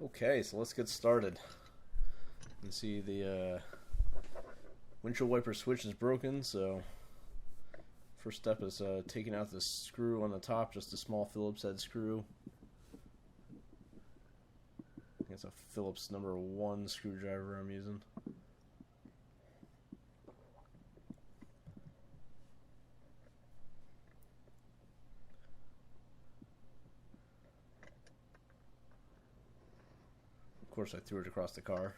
Okay, so let's get started. You can see the windshield wiper switch is broken, so first step is taking out the screw on the top, just a small Phillips head screw. I think it's a Phillips #1 screwdriver I'm using. Of course, I threw it across the car.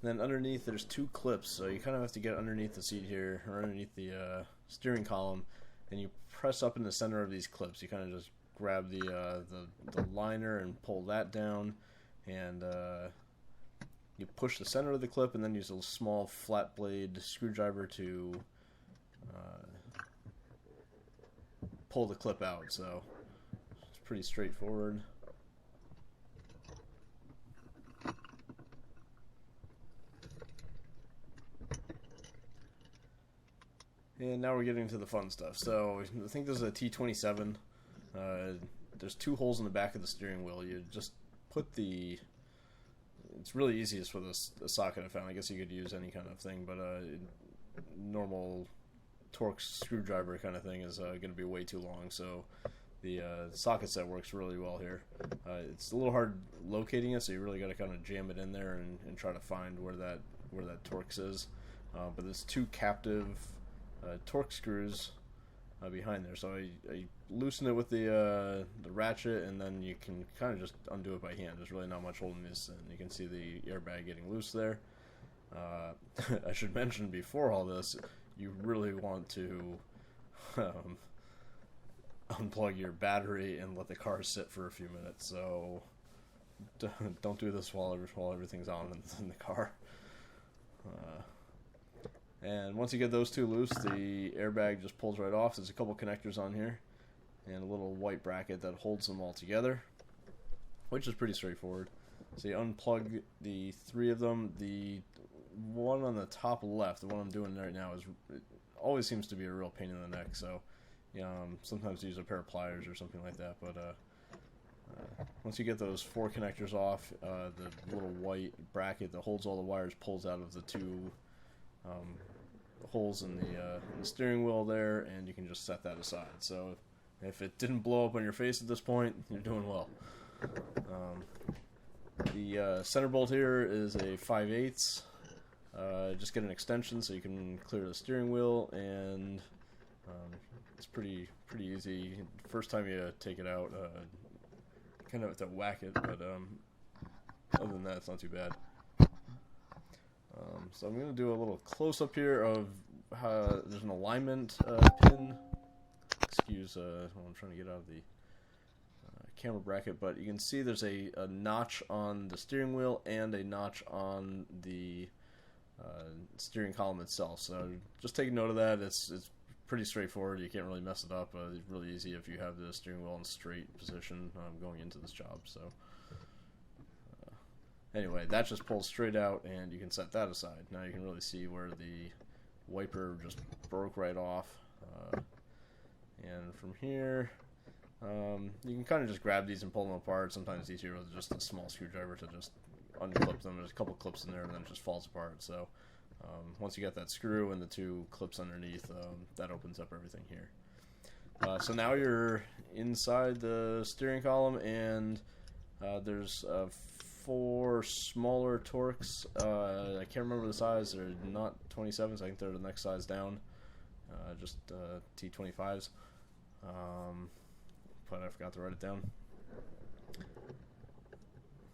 Then underneath there's two clips, so you kind of have to get underneath the seat here, or underneath the steering column, and you press up in the center of these clips. You kind of just grab the liner and pull that down, and you push the center of the clip, and then use a small flat blade screwdriver to pull the clip out. So it's pretty straightforward. And now we're getting into the fun stuff. So I think this is a T27. There's two holes in the back of the steering wheel. You just put it's really easiest with a socket I found. I guess you could use any kind of thing, but normal torx screwdriver kind of thing is going to be way too long. So the socket set works really well here. It's a little hard locating it, so you really got to kind of jam it in there and try to find where that torx is. But there's two captive torque screws behind there, so I loosen it with the ratchet, and then you can kind of just undo it by hand. There's really not much holding this in. You can see the airbag getting loose there. I should mention before all this, you really want to unplug your battery and let the car sit for a few minutes. So don't do this while everything's on in the car. And once you get those two loose, the airbag just pulls right off. There's a couple connectors on here and a little white bracket that holds them all together, which is pretty straightforward. So you unplug the three of them. The one on the top left, the one I'm doing right now, it always seems to be a real pain in the neck. So sometimes use a pair of pliers or something like that. But once you get those four connectors off, the little white bracket that holds all the wires pulls out of the two holes in the steering wheel there, and you can just set that aside. So if it didn't blow up on your face at this point, you're doing well. The center bolt here is a 5/8. Just get an extension so you can clear the steering wheel, and it's pretty easy. First time you take it out, kind of have to whack it, but other than that, it's not too bad. So I'm going to do a little close-up here of how there's an alignment pin. Excuse I'm trying to get out of the camera bracket, but you can see there's a notch on the steering wheel and a notch on the steering column itself. So just take note of that. It's pretty straightforward. You can't really mess it up. It's really easy if you have the steering wheel in straight position going into this job. So anyway, that just pulls straight out, and you can set that aside. Now you can really see where the wiper just broke right off. And from here, you can kind of just grab these and pull them apart. Sometimes it's easier with just a small screwdriver to just unclip them. There's a couple clips in there, and then it just falls apart. So once you get that screw and the two clips underneath, that opens up everything here. So now you're inside the steering column, and there's four smaller torx. I can't remember the size. They're not 27s. I think they're the next size down. Just T25s. But I forgot to write it down.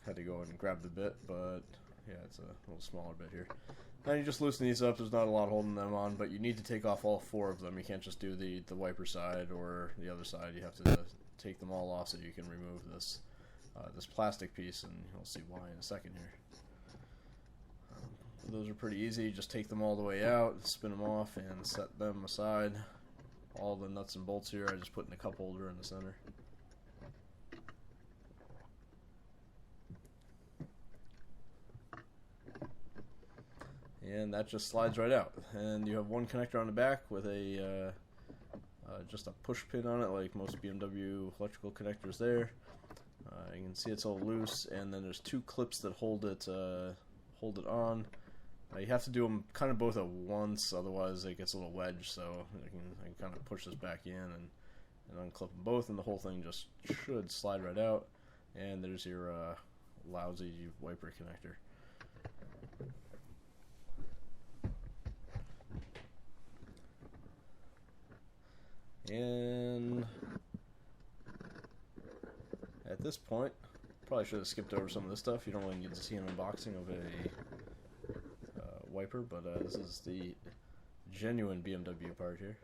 Had to go and grab the bit, but yeah, it's a little smaller bit here. Now you just loosen these up. There's not a lot holding them on, but you need to take off all four of them. You can't just do the wiper side or the other side. You have to take them all off so you can remove this plastic piece, and you'll see why in a second here. Those are pretty easy. Just take them all the way out, spin them off, and set them aside. All the nuts and bolts here I just put in a cup holder in the center. And that just slides right out. And you have one connector on the back with a just a push pin on it, like most BMW electrical connectors there. You can see it's all loose, and then there's two clips that hold it on. You have to do them kind of both at once, otherwise it gets a little wedged. So I can kind of push this back in and unclip them both, and the whole thing just should slide right out. And there's your lousy wiper connector. And at this point, probably should have skipped over some of this stuff. You don't really need to see an unboxing of a wiper, but this is the genuine BMW part here.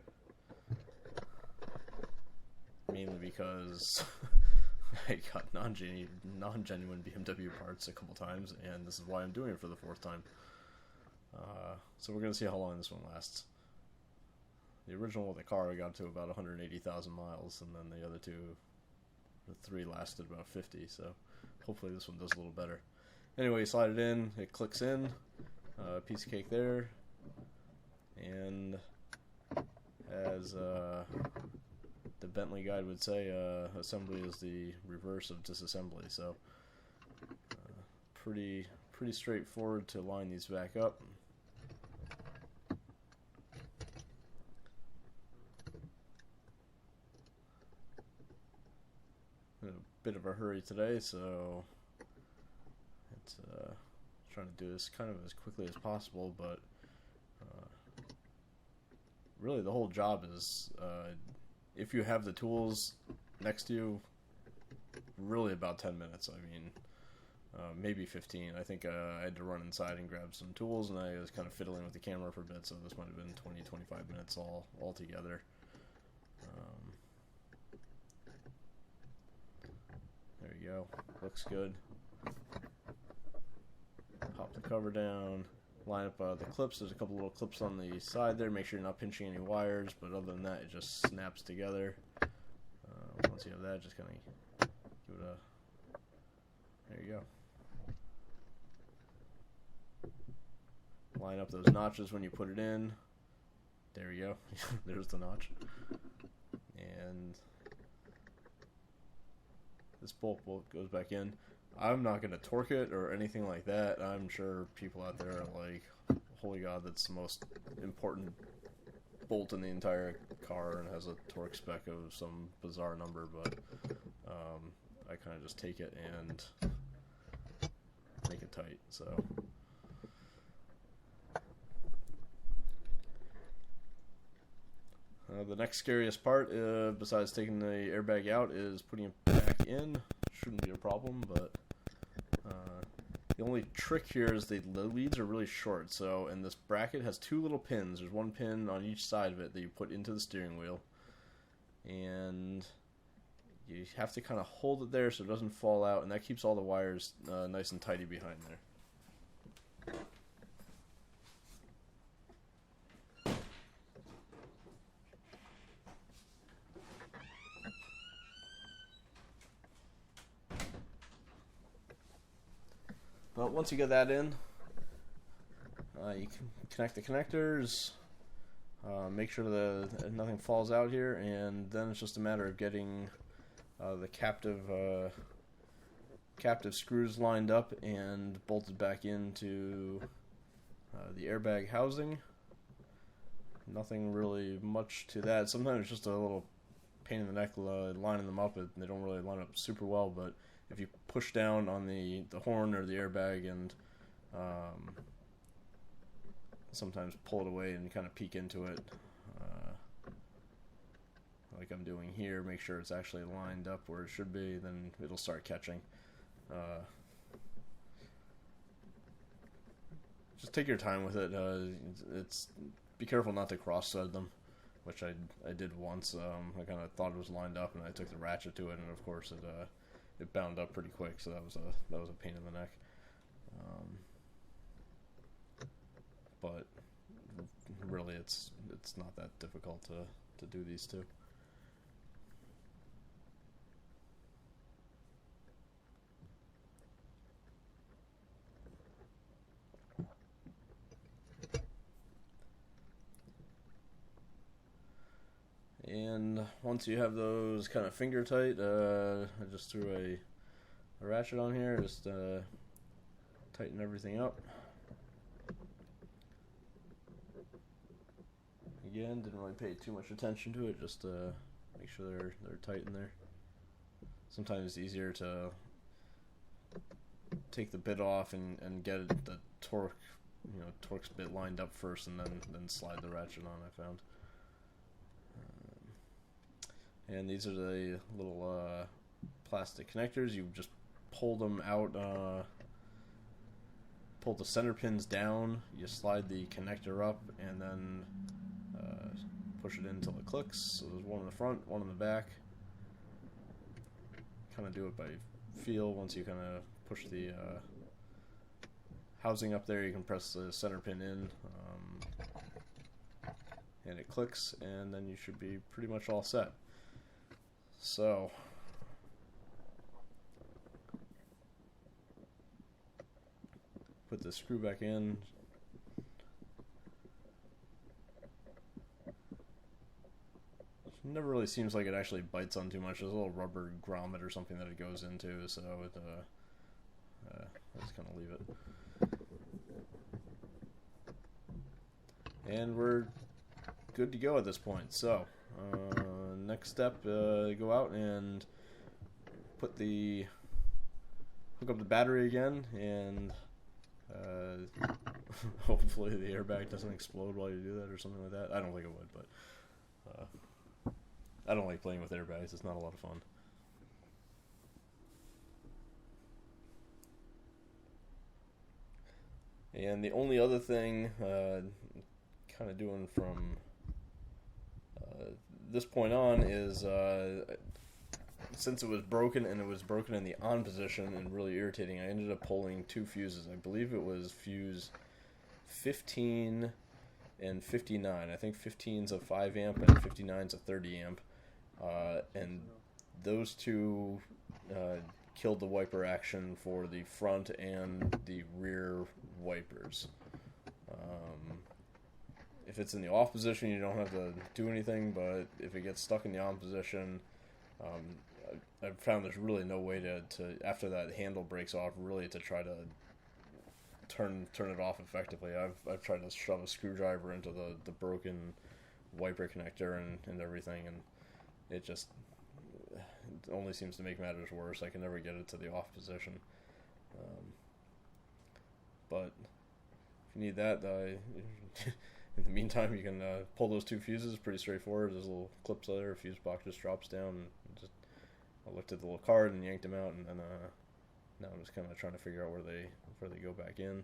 Mainly because I got non-genuine BMW parts a couple times, and this is why I'm doing it for the fourth time. So we're going to see how long this one lasts. The original with the car I got to about 180,000 miles, and then the three lasted about 50, so hopefully this one does a little better. Anyway, you slide it in, it clicks in, piece of cake there, and as the Bentley guide would say, assembly is the reverse of disassembly, so pretty straightforward to line these back up. In a bit of a hurry today, so it's trying to do this kind of as quickly as possible, but really the whole job is, if you have the tools next to you, really about 10 minutes. I mean, maybe 15. I think I had to run inside and grab some tools, and I was kind of fiddling with the camera for a bit, so this might have been 20-25 minutes all together. There you go. Looks good. Pop the cover down. Line up the clips. There's a couple little clips on the side there. Make sure you're not pinching any wires, but other than that, it just snaps together. Once you have that, just kind of give it a... There you go. Line up those notches when you put it in. There you go. There's the notch. And this bolt goes back in. I'm not going to torque it or anything like that. I'm sure people out there are like, holy God, that's the most important bolt in the entire car and has a torque spec of some bizarre number, but I kind of just take it and make it tight. So the next scariest part, besides taking the airbag out, is putting it back in. Shouldn't be a problem, but the only trick here is the leads are really short. So, and this bracket has two little pins. There's one pin on each side of it that you put into the steering wheel, and you have to kind of hold it there so it doesn't fall out, and that keeps all the wires nice and tidy behind there. Well, once you get that in, you can connect the connectors, make sure that nothing falls out here, and then it's just a matter of getting the captive screws lined up and bolted back into the airbag housing. Nothing really much to that. Sometimes it's just a little pain in the neck lining them up, and they don't really line up super well, but if you push down on the horn or the airbag and sometimes pull it away and kind of peek into it, like I'm doing here, make sure it's actually lined up where it should be, then it'll start catching. Just take your time with it. Be careful not to cross thread them, which I did once. I kind of thought it was lined up, and I took the ratchet to it, and of course it bound up pretty quick, so that was a pain in the neck. But really, it's not that difficult to do these two. And once you have those kind of finger tight, I just threw a ratchet on here, just tighten everything up. Again, didn't really pay too much attention to it, just make sure they're tight in there. Sometimes it's easier to take the bit off and get the torque, Torx bit lined up first, and then slide the ratchet on, I found. And these are the little plastic connectors. You just pull them out, pull the center pins down, you slide the connector up, and then push it in until it clicks. So there's one in the front, one in the back. Kind of do it by feel. Once you kind of push the housing up there, you can press the center pin in, and it clicks, and then you should be pretty much all set. So put the screw back in. Never really seems like it actually bites on too much. There's a little rubber grommet or something that it goes into, so it, I just kind of leave it. And we're good to go at this point. So next step, go out and hook up the battery again, and hopefully the airbag doesn't explode while you do that or something like that. I don't think it would, but I don't like playing with airbags. It's not a lot of fun. And the only other thing, kind of doing from this point on, is since it was broken, and it was broken in the on position and really irritating, I ended up pulling two fuses. I believe it was fuse 15 and 59. I think 15's a 5 amp and 59's a 30 amp. And those two killed the wiper action for the front and the rear wipers. If it's in the off position, you don't have to do anything, but if it gets stuck in the on position, I've found there's really no way to after that handle breaks off, really to try to turn it off effectively. I've tried to shove a screwdriver into the broken wiper connector and everything, and it only seems to make matters worse. I can never get it to the off position. But if you need that, in the meantime, you can pull those two fuses. Pretty straightforward. There's little clips there. A fuse box just drops down. And I looked at the little card and yanked them out, and then now I'm just kind of trying to figure out where they go back in.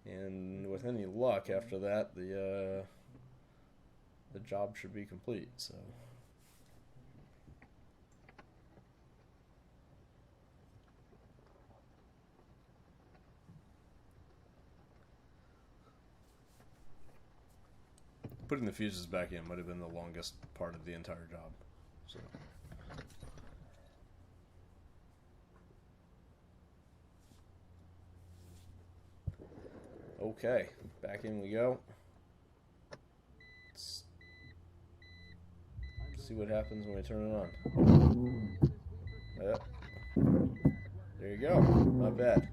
And with any luck, after that, the job should be complete. So. Putting the fuses back in might have been the longest part of the entire job. So. Okay, back in we go. Let's see what happens when we turn it on. Yep. There you go. Not bad.